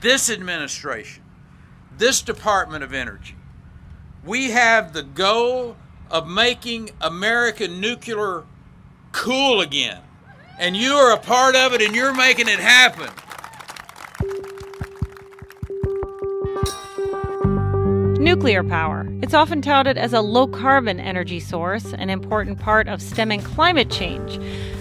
this administration, this Department of Energy, we have the goal of making American nuclear cool again. And you are a part of it, and you're making it happen. Nuclear power. It's often touted as a low-carbon energy source, an important part of stemming climate change.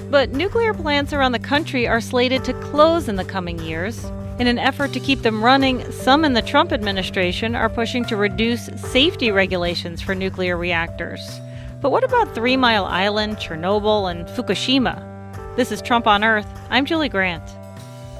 But nuclear plants around the country are slated to close in the coming years. In an effort to keep them running, some in the Trump administration are pushing to reduce safety regulations for nuclear reactors. But what about 3 Mile Island, Chernobyl, and Fukushima? This is Trump on Earth. I'm Julie Grant.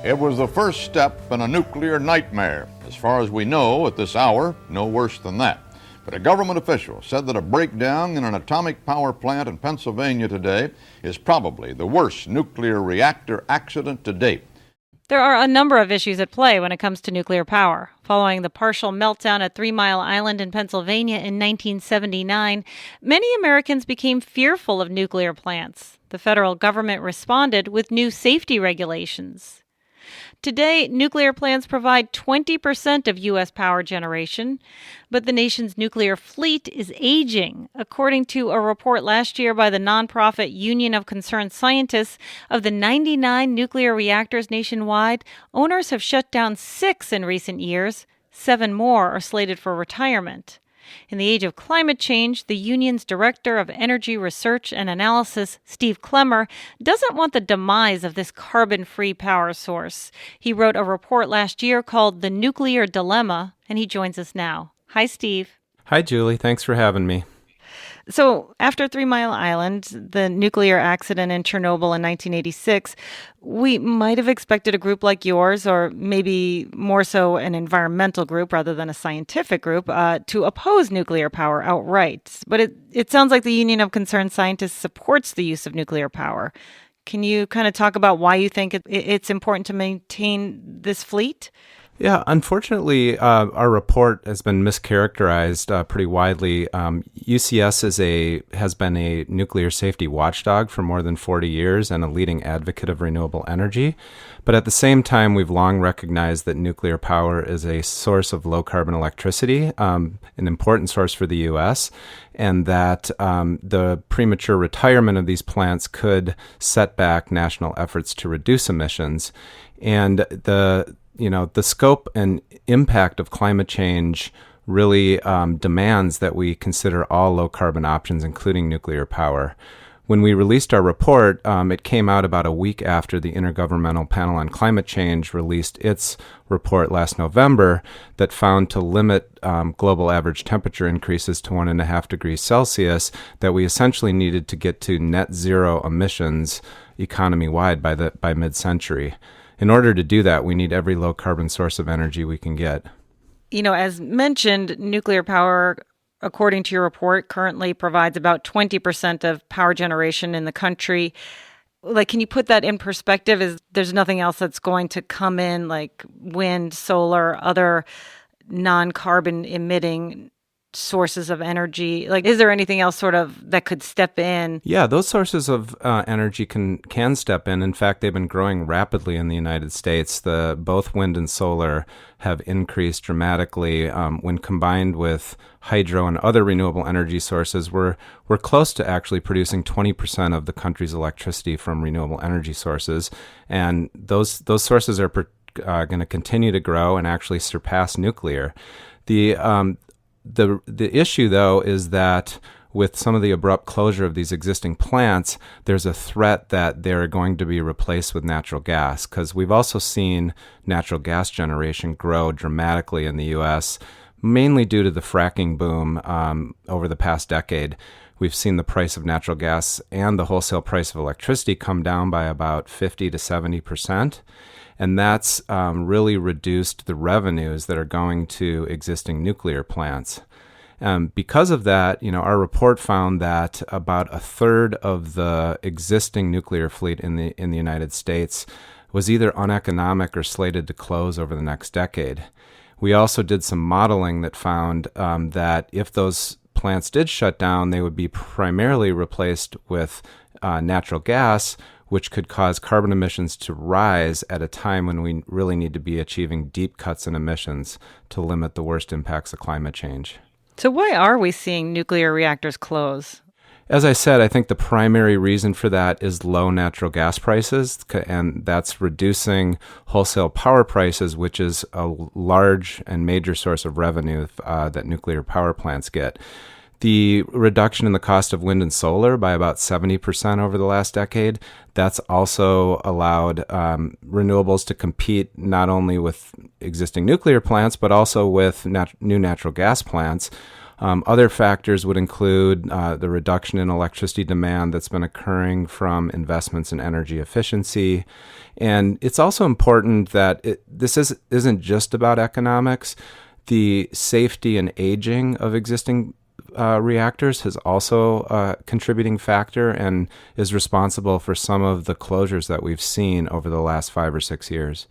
It was the first step in a nuclear nightmare. As far as we know at this hour, no worse than that. But a government official said that a breakdown in an atomic power plant in Pennsylvania today is probably the worst nuclear reactor accident to date. There are a number of issues at play when it comes to nuclear power. Following the partial meltdown at 3 Mile Island in Pennsylvania in 1979, many Americans became fearful of nuclear plants. The federal government responded with new safety regulations. Today, nuclear plants provide 20% of U.S. power generation, but the nation's nuclear fleet is aging. According to a report last year by the nonprofit Union of Concerned Scientists, of the 99 nuclear reactors nationwide, owners have shut down 6 in recent years. 7 more are slated for retirement. In the age of climate change, the union's Director of Energy Research and Analysis, Steve Clemmer, doesn't want the demise of this carbon-free power source. He wrote a report last year called The Nuclear Dilemma, and he joins us now. Hi, Steve. Hi, Julie. Thanks for having me. So after 3 Mile Island, the nuclear accident in Chernobyl in 1986, we might have expected a group like yours, or maybe more so an environmental group rather than a scientific group, to oppose nuclear power outright. But it sounds like the Union of Concerned Scientists supports the use of nuclear power. Can you kind of talk about why you think it's important to maintain this fleet? Yeah, unfortunately, our report has been mischaracterized pretty widely. UCS has been a nuclear safety watchdog for more than 40 years and a leading advocate of renewable energy. But at the same time, we've long recognized that nuclear power is a source of low-carbon electricity, an important source for the U.S., and that the premature retirement of these plants could set back national efforts to reduce emissions. And the scope and impact of climate change really demands that we consider all low-carbon options, including nuclear power. When we released our report, it came out about a week after the Intergovernmental Panel on Climate Change released its report last November that found to limit global average temperature increases to 1.5 degrees Celsius, that we essentially needed to get to net zero emissions economy-wide by mid-century. In order to do that, we need every low-carbon source of energy we can get. You know, as mentioned, nuclear power, according to your report, currently provides about 20% of power generation in the country. Like, can you put that in perspective? There's nothing else that's going to come in, like wind, solar, other non-carbon emitting sources of energy? Like, is there anything else sort of that could step in? Yeah, those sources of energy can step in. In fact, they've been growing rapidly in the United States. Both wind and solar have increased dramatically. When combined with hydro and other renewable energy sources, we're close to actually producing 20% of the country's electricity from renewable energy sources. And those sources are going to continue to grow and actually surpass nuclear. The issue, though, is that with some of the abrupt closure of these existing plants, there's a threat that they're going to be replaced with natural gas, because we've also seen natural gas generation grow dramatically in the U.S., mainly due to the fracking boom over the past decade. We've seen the price of natural gas and the wholesale price of electricity come down by about 50 to 70%. And that's really reduced the revenues that are going to existing nuclear plants. Because of that, our report found that about a third of the existing nuclear fleet in the United States was either uneconomic or slated to close over the next decade. We also did some modeling that found that if those plants did shut down, they would be primarily replaced with natural gas, which could cause carbon emissions to rise at a time when we really need to be achieving deep cuts in emissions to limit the worst impacts of climate change. So why are we seeing nuclear reactors close? As I said, I think the primary reason for that is low natural gas prices, and that's reducing wholesale power prices, which is a large and major source of revenue that nuclear power plants get. The reduction in the cost of wind and solar by about 70% over the last decade, that's also allowed renewables to compete not only with existing nuclear plants, but also with new natural gas plants. Other factors would include the reduction in electricity demand that's been occurring from investments in energy efficiency. And it's also important that this isn't just about economics. The safety and aging of existing reactors is also a contributing factor and is responsible for some of the closures that we've seen over the last 5 or 6 years.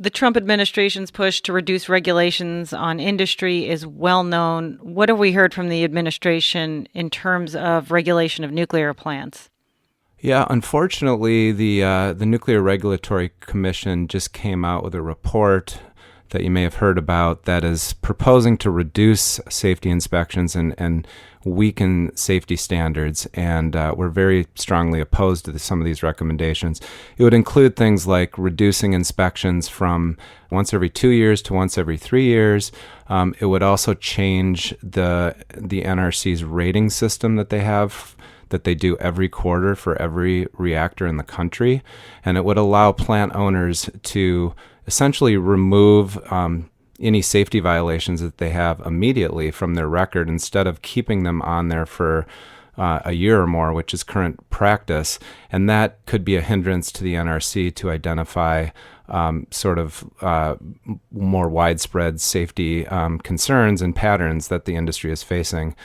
The Trump administration's push to reduce regulations on industry is well known. What have we heard from the administration in terms of regulation of nuclear plants? Yeah, unfortunately, the Nuclear Regulatory Commission just came out with a report that you may have heard about that is proposing to reduce safety inspections and weaken safety standards, and we're very strongly opposed to some of these recommendations. It would include things like reducing inspections from once every 2 years to once every 3 years. It would also change the NRC's rating system that they have, that they do every quarter for every reactor in the country, and it would allow plant owners to essentially remove any safety violations that they have immediately from their record instead of keeping them on there for a year or more, which is current practice. And that could be a hindrance to the NRC to identify more widespread safety concerns and patterns that the industry is facing.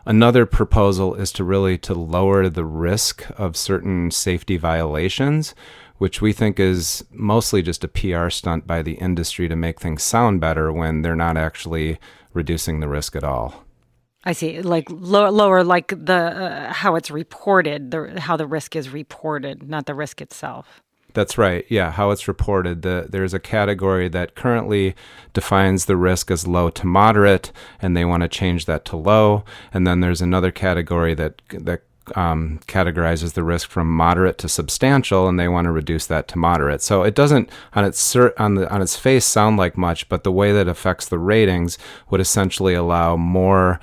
Another proposal is to lower the risk of certain safety violations, which we think is mostly just a PR stunt by the industry to make things sound better when they're not actually reducing the risk at all. I see, like lower, like the how it's reported, how the risk is reported, not the risk itself. That's right. Yeah, how it's reported. There's a category that currently defines the risk as low to moderate, and they want to change that to low. And then there's another category that categorizes the risk from moderate to substantial, and they want to reduce that to moderate. So it doesn't on its face sound like much, but the way that affects the ratings would essentially allow more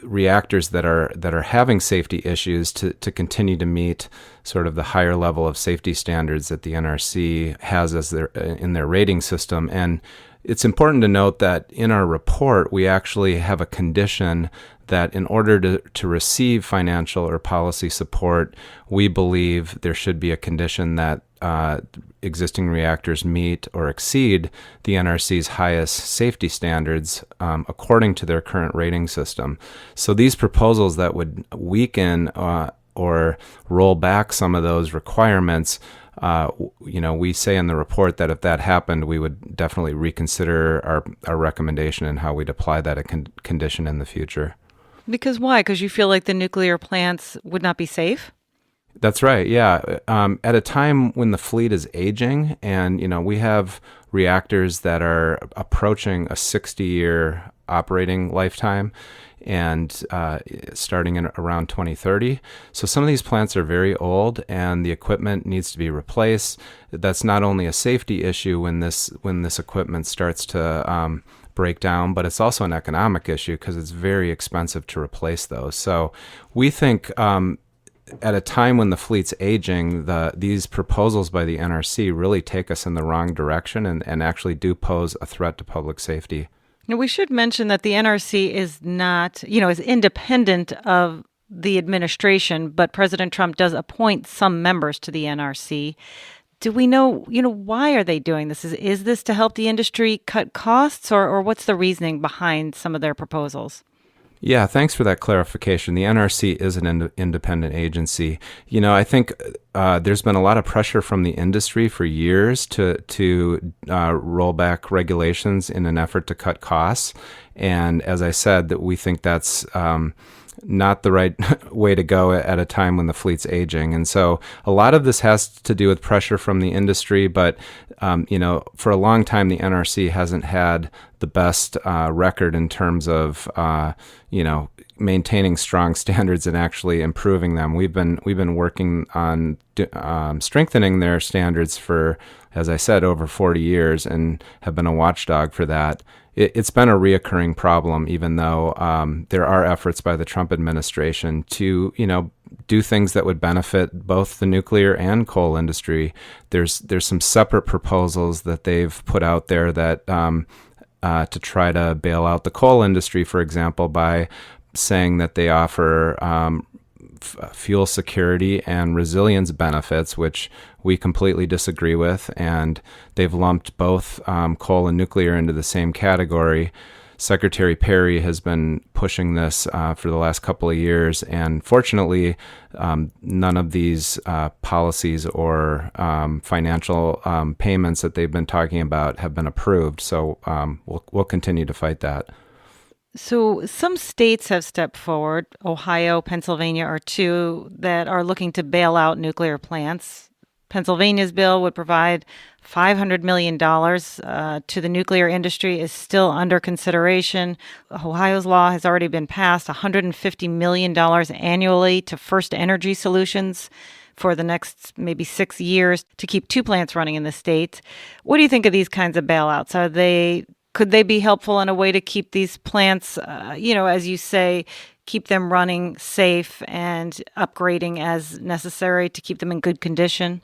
reactors that are having safety issues to continue to meet sort of the higher level of safety standards that the NRC has in their rating system. And it's important to note that in our report, we actually have a condition that in order to receive financial or policy support, we believe there should be a condition that existing reactors meet or exceed the NRC's highest safety standards according to their current rating system. So these proposals that would weaken or roll back some of those requirements, we say in the report that if that happened, we would definitely reconsider our recommendation and how we'd apply that condition in the future. Because why? Because you feel like the nuclear plants would not be safe? That's right, yeah. At a time when the fleet is aging and, we have reactors that are approaching a 60-year operating lifetime and starting in around 2030. So some of these plants are very old and the equipment needs to be replaced. That's not only a safety issue when this equipment starts to break down, but it's also an economic issue because it's very expensive to replace those. So we think at a time when the fleet's aging, these proposals by the NRC really take us in the wrong direction and actually do pose a threat to public safety. Now, we should mention that the NRC is not, is independent of the administration, but President Trump does appoint some members to the NRC. Do we know, why are they doing this? Is this to help the industry cut costs, or what's the reasoning behind some of their proposals? Yeah, thanks for that clarification. The NRC is an independent agency. I think there's been a lot of pressure from the industry for years to roll back regulations in an effort to cut costs. And as I said, that we think that's not the right way to go at a time when the fleet's aging. And so a lot of this has to do with pressure from the industry, but for a long time, the NRC hasn't had the best record in terms of, maintaining strong standards and actually improving them. We've been working on strengthening their standards for, as I said, over 40 years and have been a watchdog for that. It's been a reoccurring problem, even though there are efforts by the Trump administration to, do things that would benefit both the nuclear and coal industry. There's some separate proposals that they've put out there that to try to bail out the coal industry, for example, by saying that they offer fuel security and resilience benefits, which we completely disagree with, and they've lumped both coal and nuclear into the same category. Secretary Perry has been pushing this for the last couple of years, and fortunately, none of these policies or financial payments that they've been talking about have been approved. So we'll continue to fight that. So some states have stepped forward. Ohio, Pennsylvania are two that are looking to bail out nuclear plants. Pennsylvania's bill would provide $500 million to the nuclear industry is still under consideration. Ohio's law has already been passed, $150 million annually to First Energy Solutions for the next maybe 6 years to keep two plants running in the state. What do you think of these kinds of bailouts? Could they be helpful in a way to keep these plants, as you say, keep them running safe and upgrading as necessary to keep them in good condition?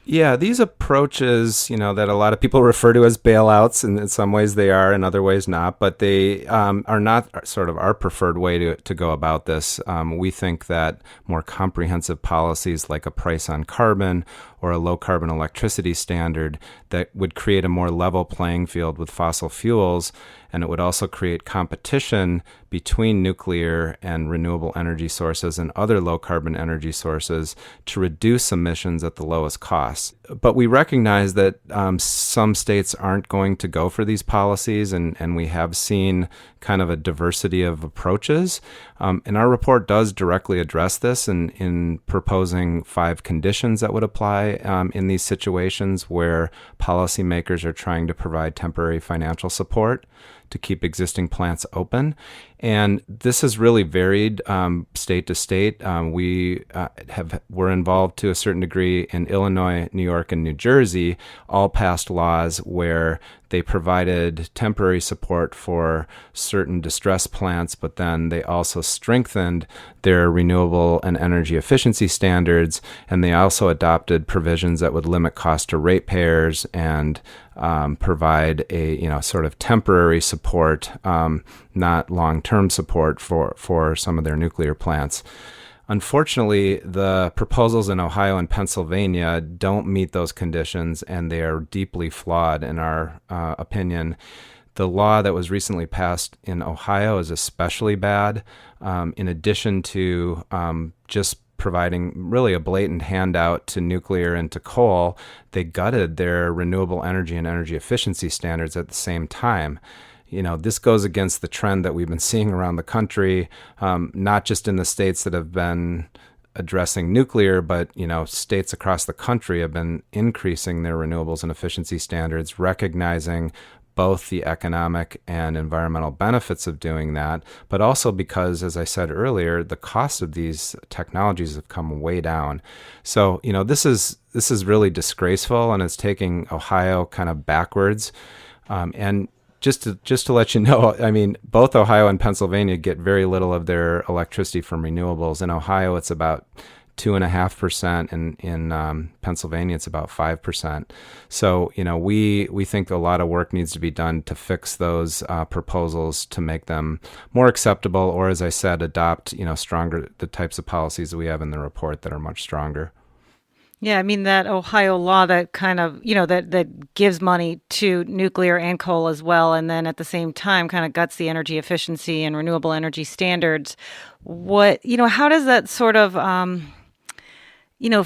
Yeah, these approaches, that a lot of people refer to as bailouts, and in some ways they are, in other ways not, but they are not sort of our preferred way to go about this. We think that more comprehensive policies like a price on carbon or a low-carbon electricity standard that would create a more level playing field with fossil fuels, and it would also create competition between nuclear and renewable energy sources and other low-carbon energy sources to reduce emissions at the lowest cost. But we recognize that some states aren't going to go for these policies, and we have seen kind of a diversity of approaches. And our report does directly address this in proposing 5 conditions that would apply in these situations where policymakers are trying to provide temporary financial support to keep existing plants open. And this has really varied state to state. We're involved to a certain degree in Illinois, New York, and New Jersey, all passed laws where they provided temporary support for certain distressed plants, but then they also strengthened their renewable and energy efficiency standards, and they also adopted provisions that would limit cost to ratepayers and provide a sort of temporary support, not long-term support for some of their nuclear plants. Unfortunately, the proposals in Ohio and Pennsylvania don't meet those conditions, and they are deeply flawed in our opinion. The law that was recently passed in Ohio is especially bad. In addition to just providing really a blatant handout to nuclear and to coal, they gutted their renewable energy and energy efficiency standards at the same time. This goes against the trend that we've been seeing around the country, not just in the states that have been addressing nuclear, but, states across the country have been increasing their renewables and efficiency standards, recognizing both the economic and environmental benefits of doing that, but also because, as I said earlier, the cost of these technologies have come way down. So, this is really disgraceful, and it's taking Ohio kind of backwards. And just to let you know, I mean, both Ohio and Pennsylvania get very little of their electricity from renewables. In Ohio, it's about 2.5%, and in Pennsylvania, it's about 5%. So, we think a lot of work needs to be done to fix those proposals to make them more acceptable, or, as I said, adopt, stronger, the types of policies that we have in the report that are much stronger. Yeah, I mean, that Ohio law that kind of, that gives money to nuclear and coal as well, and then at the same time kind of guts the energy efficiency and renewable energy standards. How does that sort of,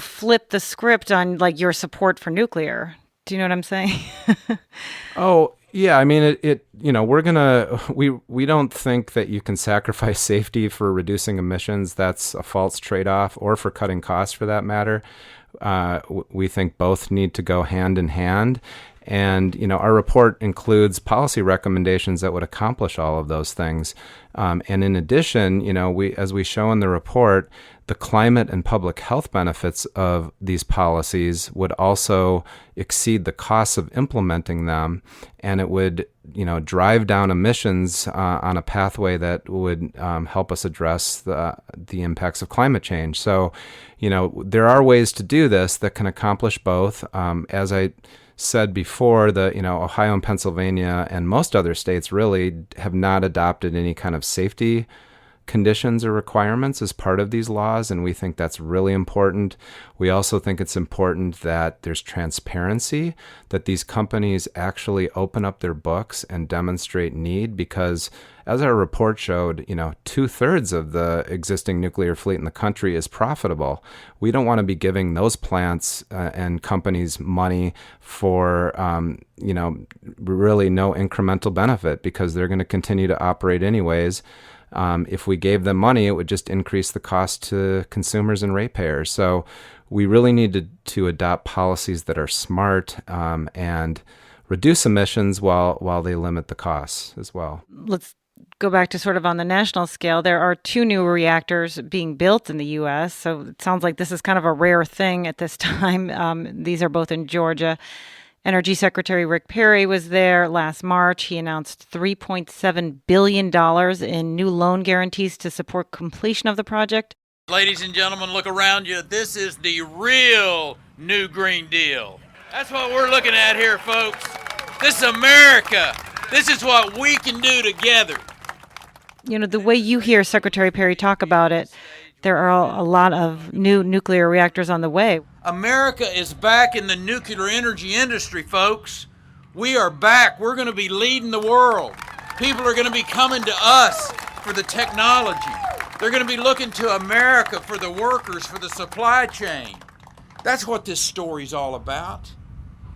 flip the script on like your support for nuclear? Do you know what I'm saying? Oh, Yeah, I mean, we don't think that you can sacrifice safety for reducing emissions. That's a false trade-off, or for cutting costs for that matter. We think both need to go hand in hand. And, our report includes policy recommendations that would accomplish all of those things. And in addition, as we show in the report, the climate and public health benefits of these policies would also exceed the costs of implementing them, and it would, drive down emissions on a pathway that would help us address the impacts of climate change. So, there are ways to do this that can accomplish both. As I said before, Ohio and Pennsylvania and most other states really have not adopted any kind of safety conditions or requirements as part of these laws, and we think that's really important. We also think it's important that there's transparency, that these companies actually open up their books and demonstrate need, because as our report showed, 2/3 of the existing nuclear fleet in the country is profitable. We don't want to be giving those plants and companies money for, really no incremental benefit, because they're going to continue to operate anyways. If we gave them money, it would just increase the cost to consumers and ratepayers. So we really need to adopt policies that are smart and reduce emissions while they limit the costs as well. Let's go back to sort of on the national scale. There are 2 new reactors being built in the U.S., so it sounds like this is kind of a rare thing at this time. These are both in Georgia. Energy Secretary Rick Perry was there last March. He announced $3.7 billion in new loan guarantees to support completion of the project. Ladies and gentlemen, look around you. This is the real new Green Deal. That's what we're looking at here, folks. This is America. This is what we can do together. The way you hear Secretary Perry talk about it, there are a lot of new nuclear reactors on the way. America is back in the nuclear energy industry, folks. We are back. We're going to be leading the world. People are going to be coming to us for the technology. They're going to be looking to America for the workers, for the supply chain. That's what this story's all about.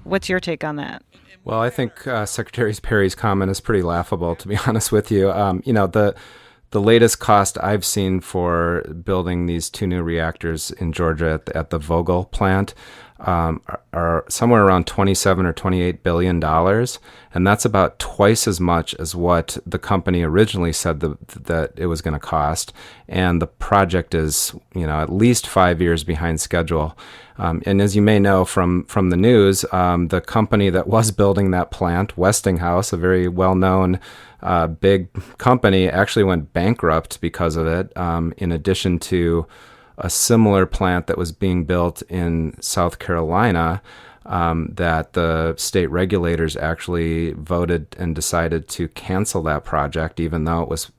What's your take on that? Well, I think Secretary Perry's comment is pretty laughable, to be honest with you. The latest cost I've seen for building these 2 new reactors in Georgia at the Vogtle plant are somewhere around $27 or $28 billion, and that's about twice as much as what the company originally said that it was going to cost. And the project is, at least 5 years behind schedule. And as you may know from the news, the company that was building that plant, Westinghouse, a very well-known big company, actually went bankrupt because of it, in addition to a similar plant that was being built in South Carolina that the state regulators actually voted and decided to cancel that project, even though it was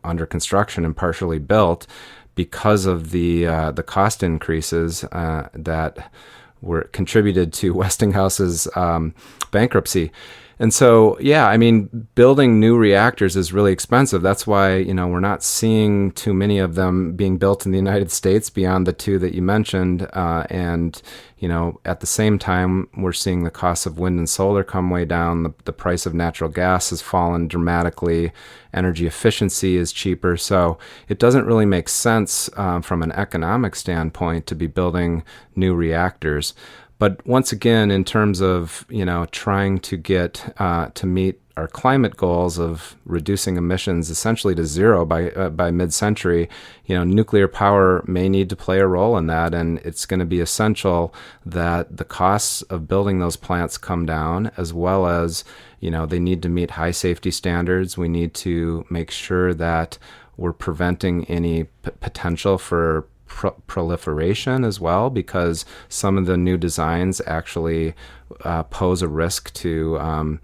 under construction and partially built, because of the cost increases that were contributed to Westinghouse's bankruptcy. And so, building new reactors is really expensive. That's why, we're not seeing too many of them being built in the United States beyond the 2 that you mentioned. And, at the same time, we're seeing the cost of wind and solar come way down. The price of natural gas has fallen dramatically. Energy efficiency is cheaper. So it doesn't really make sense from an economic standpoint to be building new reactors. But once again, in terms of, trying to get to meet our climate goals of reducing emissions essentially to zero by mid-century, nuclear power may need to play a role in that, and it's going to be essential that the costs of building those plants come down, as well as, they need to meet high safety standards. We need to make sure that we're preventing any potential for proliferation as well, because some of the new designs actually pose a risk to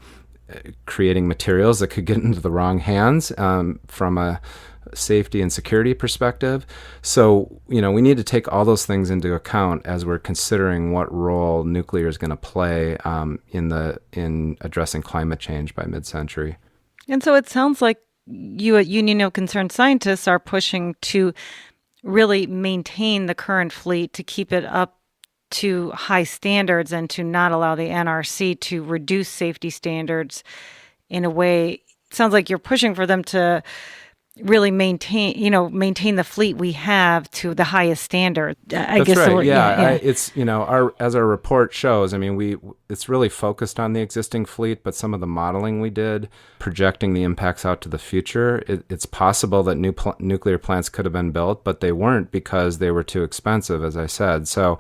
creating materials that could get into the wrong hands from a safety and security perspective. So, we need to take all those things into account as we're considering what role nuclear is going to play in addressing climate change by mid-century. And so it sounds like you at Union of Concerned Scientists are pushing to really maintain the current fleet, to keep it up to high standards and to not allow the NRC to reduce safety standards in a way. It sounds like you're pushing for them to really maintain the fleet we have to the highest standard. That's right. It's, as our report shows, it's really focused on the existing fleet, but some of the modeling we did, projecting the impacts out to the future, it's possible that nuclear plants could have been built, but they weren't because they were too expensive, as I said. So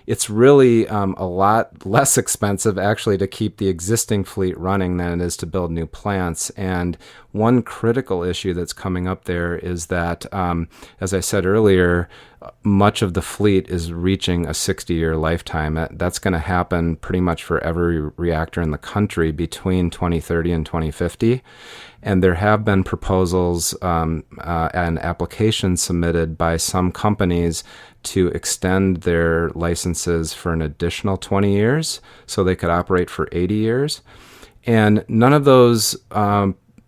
it's really a lot less expensive actually to keep the existing fleet running than it is to build new plants. And one critical issue that's coming up there is that, as I said earlier, much of the fleet is reaching a 60-year lifetime. That's going to happen pretty much for every reactor in the country between 2030 and 2050. And there have been proposals and applications submitted by some companies to extend their licenses for an additional 20 years so they could operate for 80 years. And none of those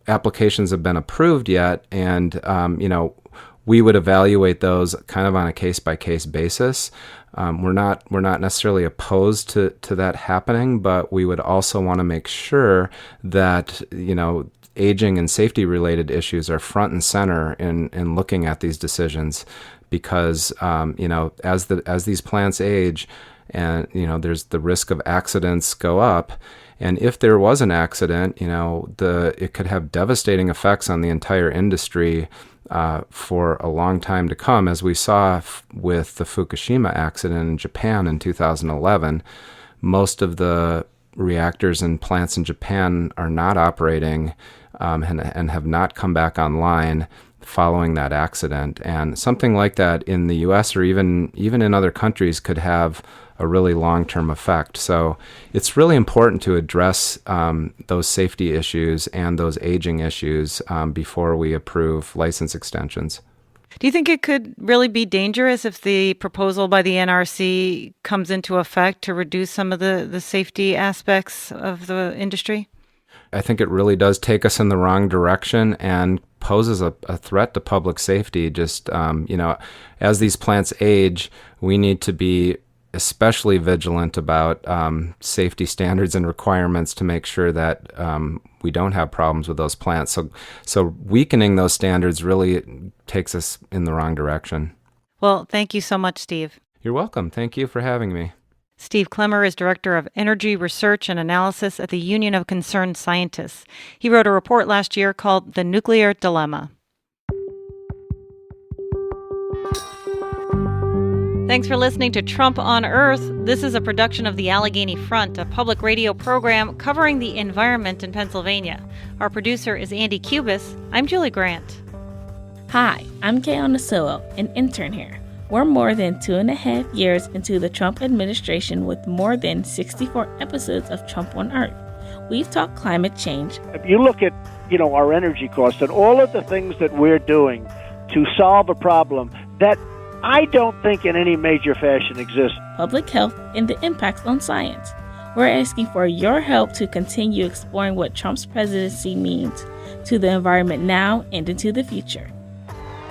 applications have been approved yet. And, we would evaluate those kind of on a case-by-case basis. We're not necessarily opposed to that happening, but we would also want to make sure that, aging and safety-related issues are front and center in looking at these decisions, because as these plants age, and there's the risk of accidents go up. And if there was an accident, it could have devastating effects on the entire industry for a long time to come, as we saw with the Fukushima accident in Japan in 2011. Most of the reactors and plants in Japan are not operating and have not come back online following that accident. And something like that in the U.S. or even in other countries could have a really long-term effect. So it's really important to address those safety issues and those aging issues before we approve license extensions. Do you think it could really be dangerous if the proposal by the NRC comes into effect to reduce some of the safety aspects of the industry? I think it really does take us in the wrong direction and poses a threat to public safety. Just, as these plants age, we need to be especially vigilant about safety standards and requirements to make sure that we don't have problems with those plants. So weakening those standards really takes us in the wrong direction. Well, thank you so much, Steve. You're welcome. Thank you for having me. Steve Clemmer is Director of Energy Research and Analysis at the Union of Concerned Scientists. He wrote a report last year called The Nuclear Dilemma. Thanks for listening to Trump on Earth. This is a production of the Allegheny Front, a public radio program covering the environment in Pennsylvania. Our producer is Andy Cubis. I'm Julie Grant. Hi, I'm Kay Onasoa, an intern here. We're more than 2.5 years into the Trump administration with more than 64 episodes of Trump on Earth. We've talked climate change. If you look at, our energy costs and all of the things that we're doing to solve a problem that I don't think in any major fashion exists. Public health and the impacts on science. We're asking for your help to continue exploring what Trump's presidency means to the environment now and into the future.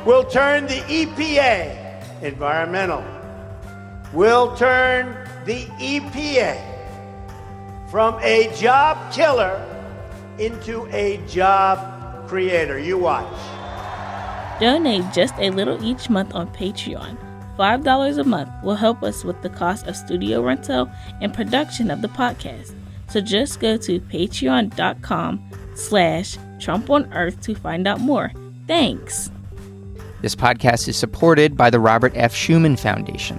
We'll turn the EPA environmental. We'll turn the EPA from a job killer into a job creator. You watch. Donate just a little each month on Patreon. $5 a month will help us with the cost of studio rental and production of the podcast. So just go to patreon.com/Trump on Earth to find out more. Thanks. This podcast is supported by the Robert F. Schuman Foundation.